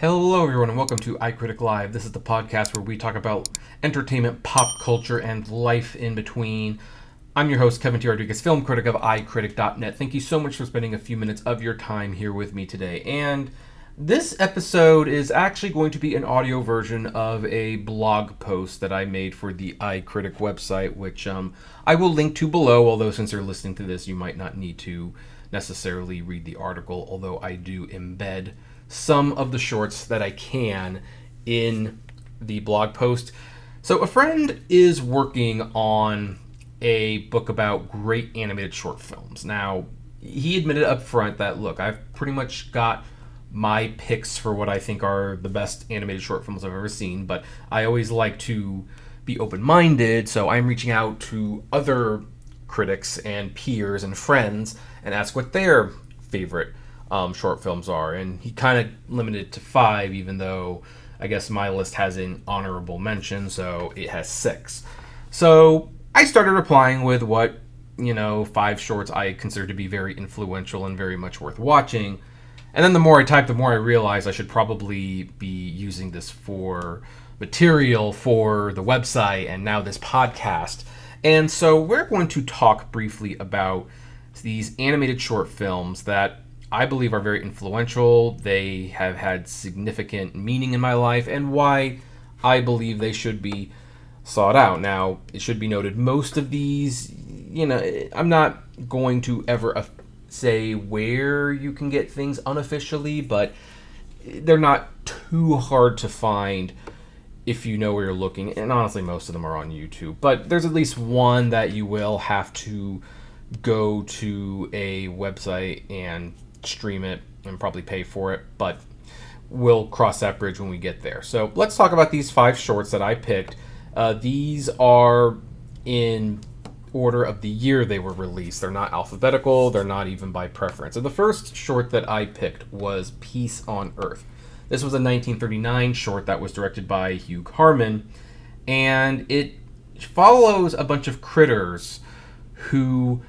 Hello, everyone, and welcome to iCritic Live. This is the podcast where we talk about entertainment, pop culture, and life in between. I'm your host, Kevin T. Rodriguez, film critic of iCritic.net. Thank you so much for spending a few minutes of your time here with me today. And this episode is actually going to be an audio version of a blog post that I made for the iCritic website, which I will link to below, although since you're listening to this, you might not need to necessarily read the article, although I do embed some of the shorts that I can in the blog post. So a friend is working on a book about great animated short films. Now, he admitted up front that, look, I've pretty much got my picks for what I think are the best animated short films I've ever seen, but I always like to be open-minded, so I'm reaching out to other critics and peers and friends and ask what their favorite short films are, and he kind of limited it to 5, even though I guess my list has an honorable mention, so it has 6. So I started replying with what, 5 shorts I consider to be very influential and very much worth watching. And then the more I typed, the more I realized I should probably be using this for material for the website and now this podcast. And so we're going to talk briefly about these animated short films that I believe are very influential. They have had significant meaning in my life, and why I believe they should be sought out. Now, it should be noted, most of these, I'm not going to ever say where you can get things unofficially, but they're not too hard to find if you know where you're looking. And honestly, most of them are on YouTube. But there's at least one that you will have to go to a website and stream it and probably pay for it, but we'll cross that bridge when we get there. So let's talk about these 5 shorts that I picked. These are in order of the year they were released. They're not alphabetical, they're not even by preference. And the first short that I picked was Peace on Earth. This was a 1939 short that was directed by Hugh Harman, and it follows a bunch of critters who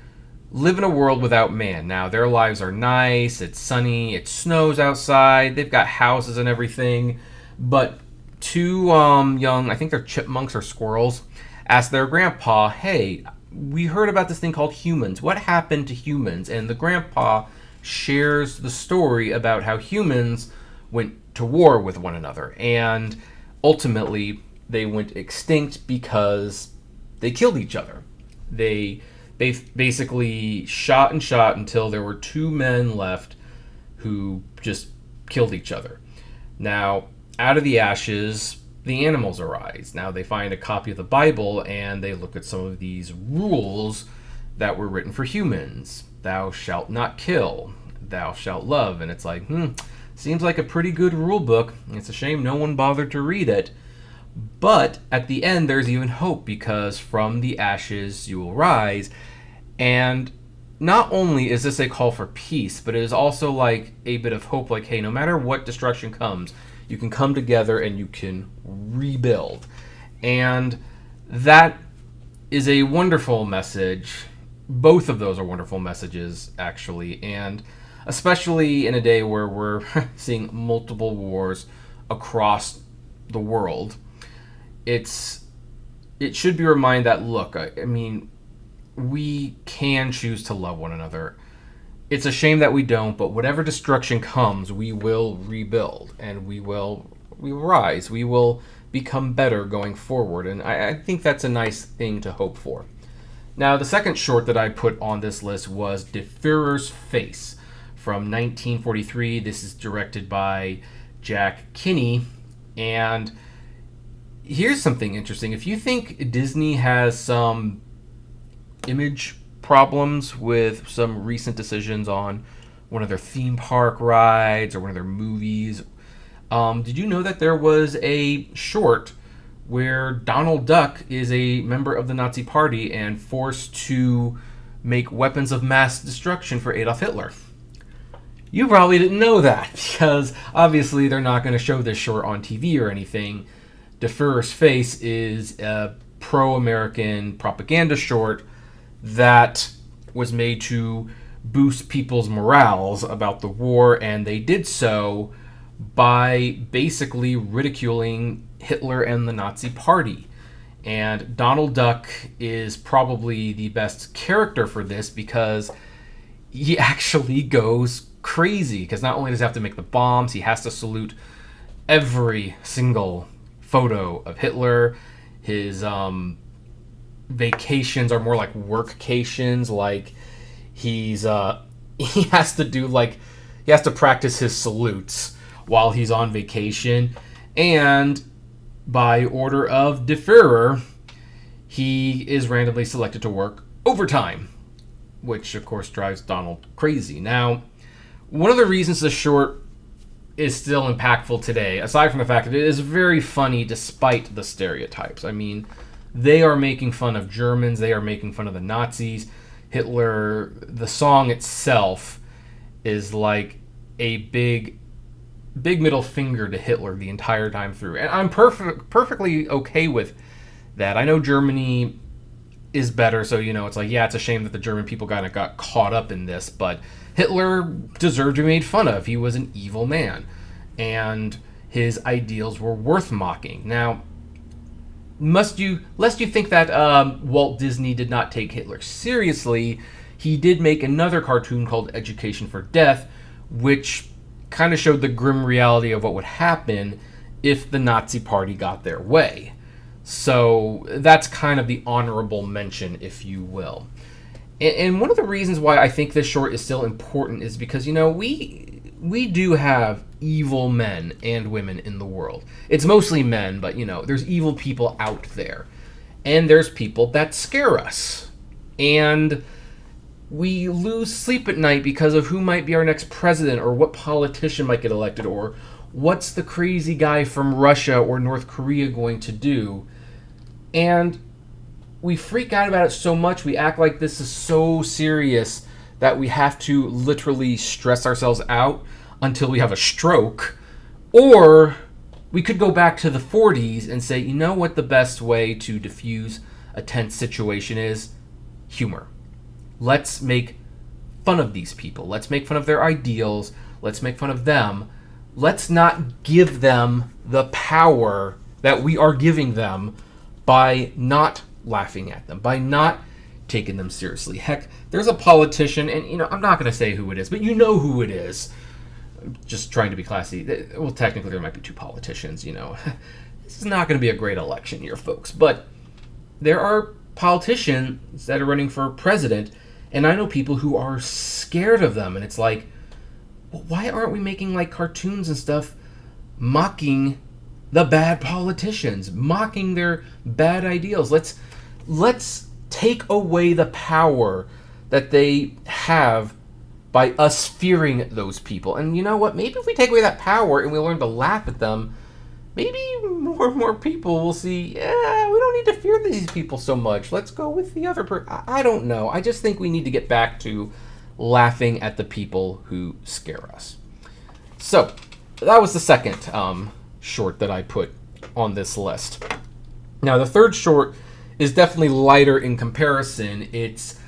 live in a world without man. Now, their lives are nice, it's sunny, it snows outside, they've got houses and everything, but 2 young, I think they're chipmunks or squirrels, ask their grandpa, hey, we heard about this thing called humans. What happened to humans? And the grandpa shares the story about how humans went to war with one another, and ultimately they went extinct because they killed each other. They basically shot and shot until there were 2 men left who just killed each other. Now, out of the ashes, the animals arise. Now they find a copy of the Bible and they look at some of these rules that were written for humans. Thou shalt not kill. Thou shalt love. And it's like, seems like a pretty good rule book. It's a shame no one bothered to read it. But at the end, there's even hope, because from the ashes you will rise. And not only is this a call for peace, but it is also like a bit of hope, like, hey, no matter what destruction comes, you can come together and you can rebuild. And that is a wonderful message. Both of those are wonderful messages, actually. And especially in a day where we're seeing multiple wars across the world, it should be reminded that, look, I mean, we can choose to love one another. It's a shame that we don't, but whatever destruction comes, we will rebuild, and we will rise. We will become better going forward, and I think that's a nice thing to hope for. Now, the second short that I put on this list was De Führer's Face from 1943. This is directed by Jack Kinney, and here's something interesting. If you think Disney has some image problems with some recent decisions on one of their theme park rides or one of their movies, did you know that there was a short where Donald Duck is a member of the Nazi Party and forced to make weapons of mass destruction for Adolf Hitler? You probably didn't know that, because obviously they're not going to show this short on TV or anything. De Führer's Face is a pro-American propaganda short that was made to boost people's morals about the war, and they did so by basically ridiculing Hitler and the Nazi Party. And Donald Duck is probably the best character for this because he actually goes crazy. Because not only does he have to make the bombs, he has to salute every single photo of Hitler. His vacations are more like workcations. Like he has to practice his salutes while he's on vacation, and by order of the Führer, he is randomly selected to work overtime, which of course drives Donald crazy. Now, one of the reasons the short is still impactful today, aside from the fact that it is very funny despite the stereotypes. I mean, they are making fun of Germans, they are making fun of the Nazis. Hitler, the song itself is like a big middle finger to Hitler the entire time through. And I'm perfectly okay with that. I know Germany is better, so, it's like, yeah, it's a shame that the German people kind of got caught up in this, but Hitler deserved to be made fun of. He was an evil man, and his ideals were worth mocking. Now, lest you think that Walt Disney did not take Hitler seriously, he did make another cartoon called Education for Death, which kind of showed the grim reality of what would happen if the Nazi Party got their way. So that's kind of the honorable mention, if you will. And one of the reasons why I think this short is still important is because, we do have evil men and women in the world. It's mostly men, but, there's evil people out there. And there's people that scare us. And we lose sleep at night because of who might be our next president, or what politician might get elected, or what's the crazy guy from Russia or North Korea going to do. And we freak out about it so much, we act like this is so serious that we have to literally stress ourselves out until we have a stroke. Or we could go back to the 40s and say, you know what the best way to diffuse a tense situation is? Humor. Let's make fun of these people. Let's make fun of their ideals. Let's make fun of them. Let's not give them the power that we are giving them by not laughing at them, by not taking them seriously. Heck, there's a politician, and I'm not going to say who it is, but you know who it is. Just trying to be classy. Well, technically there might be two politicians, This is not going to be a great election year, folks, but there are politicians that are running for president, and I know people who are scared of them, and it's like, well, why aren't we making like cartoons and stuff mocking the bad politicians, mocking their bad ideals? Let's take away the power that they have by us fearing those people. And you know what? Maybe if we take away that power and we learn to laugh at them, maybe more and more people will see, yeah, we don't need to fear these people so much. Let's go with the other person. I don't know. I just think we need to get back to laughing at the people who scare us. So, that was the second short that I put on this list. Now, the third short is definitely lighter in comparison. It's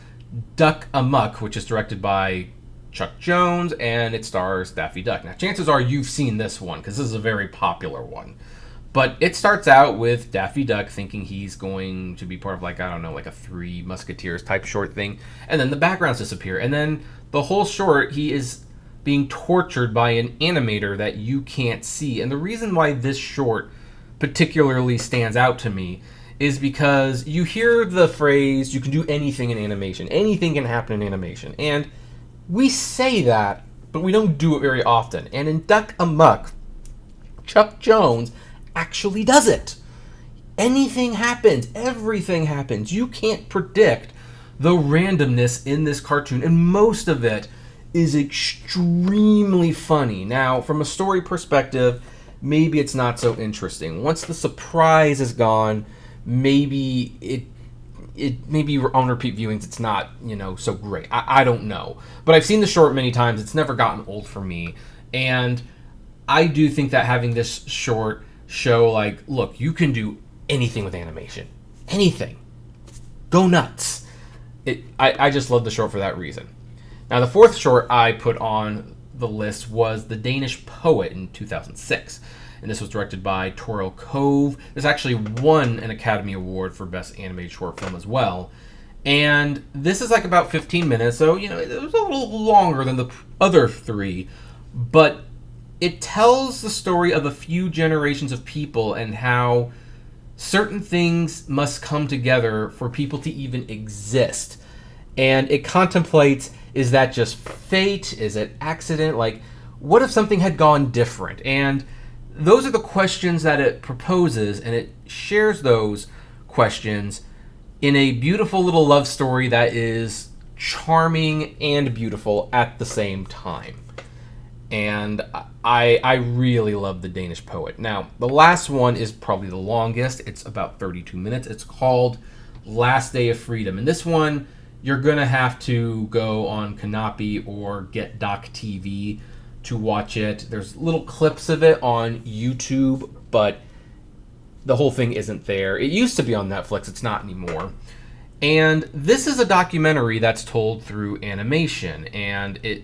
Duck Amuck, which is directed by Chuck Jones, and it stars Daffy Duck. Now, chances are you've seen this one, because this is a very popular one. But it starts out with Daffy Duck thinking he's going to be part of, like a Three Musketeers type short thing, and then the backgrounds disappear. And then the whole short, he is being tortured by an animator that you can't see. And the reason why this short particularly stands out to me is because you hear the phrase, you can do anything in animation. Anything can happen in animation. And we say that, but we don't do it very often. And in Duck Amuck, Chuck Jones actually does it. Anything happens. Everything happens. You can't predict the randomness in this cartoon, and most of it is extremely funny. Now, from a story perspective, maybe it's not so interesting. Once the surprise is gone, maybe maybe on repeat viewings it's not, so great. I don't know. But I've seen the short many times. It's never gotten old for me. And I do think that having this short show, like, look, you can do anything with animation. Anything. Go nuts. I just love the short for that reason. Now, the fourth short I put on the list was The Danish Poet in 2006. And this was directed by Toril Kove. This actually won an Academy Award for Best Animated Short Film as well. And this is like about 15 minutes, so, it was a little longer than the other three. But it tells the story of a few generations of people and how certain things must come together for people to even exist. And it contemplates, is that just fate? Is it accident? Like, what if something had gone different? And those are the questions that it proposes, and it shares those questions in a beautiful little love story that is charming and beautiful at the same time. And I really love The Danish Poet. Now, the last one is probably the longest. It's about 32 minutes. It's called Last Day of Freedom. And this one, you're going to have to go on Kanapi or get Doc TV to watch it. There's little clips of it on YouTube, but the whole thing isn't there. It used to be on Netflix. It's not anymore. And this is a documentary that's told through animation. And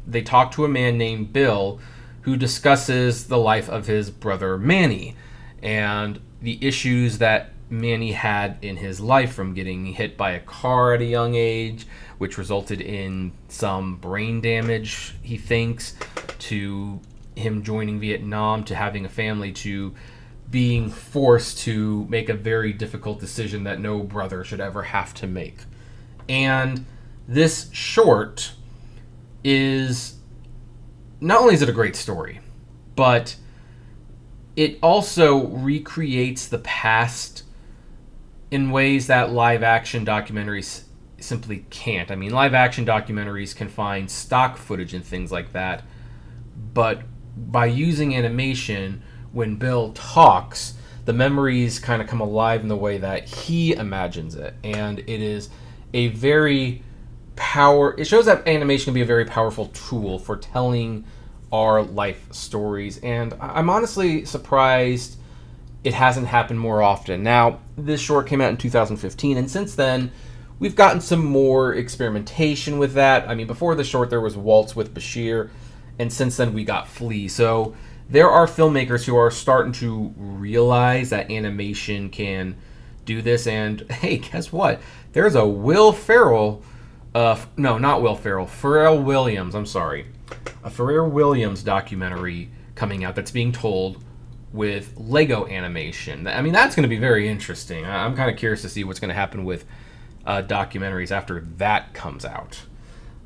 they talk to a man named Bill who discusses the life of his brother Manny and the issues that Manny had in his life, from getting hit by a car at a young age, which resulted in some brain damage, he thinks, to him joining Vietnam, to having a family, to being forced to make a very difficult decision that no brother should ever have to make. And this short is, not only is it a great story, but it also recreates the past in ways that live action documentaries simply can't. I mean, live action documentaries can find stock footage and things like that, but by using animation, when Bill talks, the memories kind of come alive in the way that he imagines it. And it is a very it shows that animation can be a very powerful tool for telling our life stories. And I'm honestly surprised it hasn't happened more often. Now, this short came out in 2015, and since then, we've gotten some more experimentation with that. I mean, before the short, there was Waltz with Bashir, and since then, we got Flea. So there are filmmakers who are starting to realize that animation can do this. And hey, guess what? There's a Pharrell Williams, a Pharrell Williams documentary coming out that's being told with Lego animation. I mean, that's going to be very interesting. I'm kind of curious to see what's going to happen with documentaries after that comes out.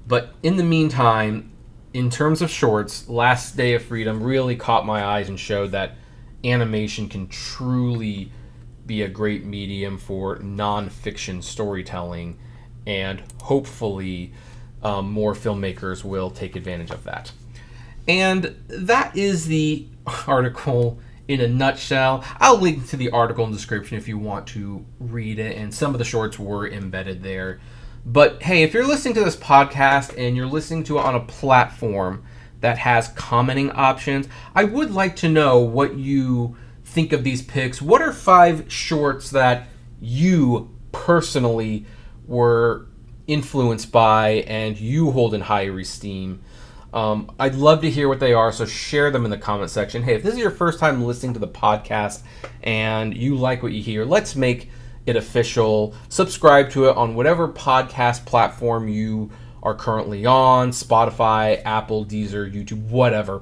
But in the meantime, in terms of shorts, Last Day of Freedom really caught my eyes and showed that animation can truly be a great medium for non-fiction storytelling, and hopefully more filmmakers will take advantage of that. And that is the article in a nutshell. I'll link to the article in the description if you want to read it, and some of the shorts were embedded there. But hey, if you're listening to this podcast and you're listening to it on a platform that has commenting options, I would like to know what you think of these picks. What are 5 shorts that you personally were influenced by and you hold in higher esteem? I'd love to hear what they are, so share them in the comment section. Hey, if this is your first time listening to the podcast and you like what you hear, let's make it official. Subscribe to it on whatever podcast platform you are currently on, Spotify, Apple, Deezer, YouTube, whatever.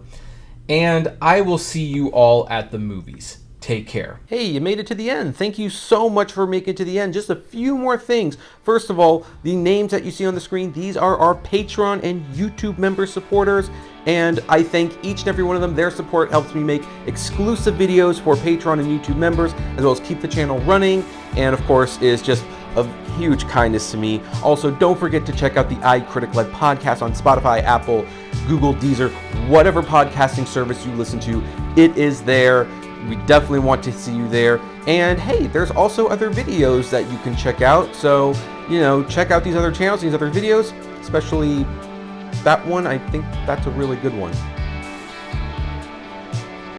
And I will see you all at the movies. Take care. Hey, you made it to the end. Thank you so much for making it to the end. Just a few more things. First of all, the names that you see on the screen, these are our Patreon and YouTube member supporters. And I thank each and every one of them. Their support helps me make exclusive videos for Patreon and YouTube members, as well as keep the channel running. And of course, is just of huge kindness to me. Also, don't forget to check out the iCritic-led podcast on Spotify, Apple, Google, Deezer, whatever podcasting service you listen to. It is there. We definitely want to see you there. And hey, there's also other videos that you can check out. So, check out these other channels, these other videos, especially that one. I think that's a really good one.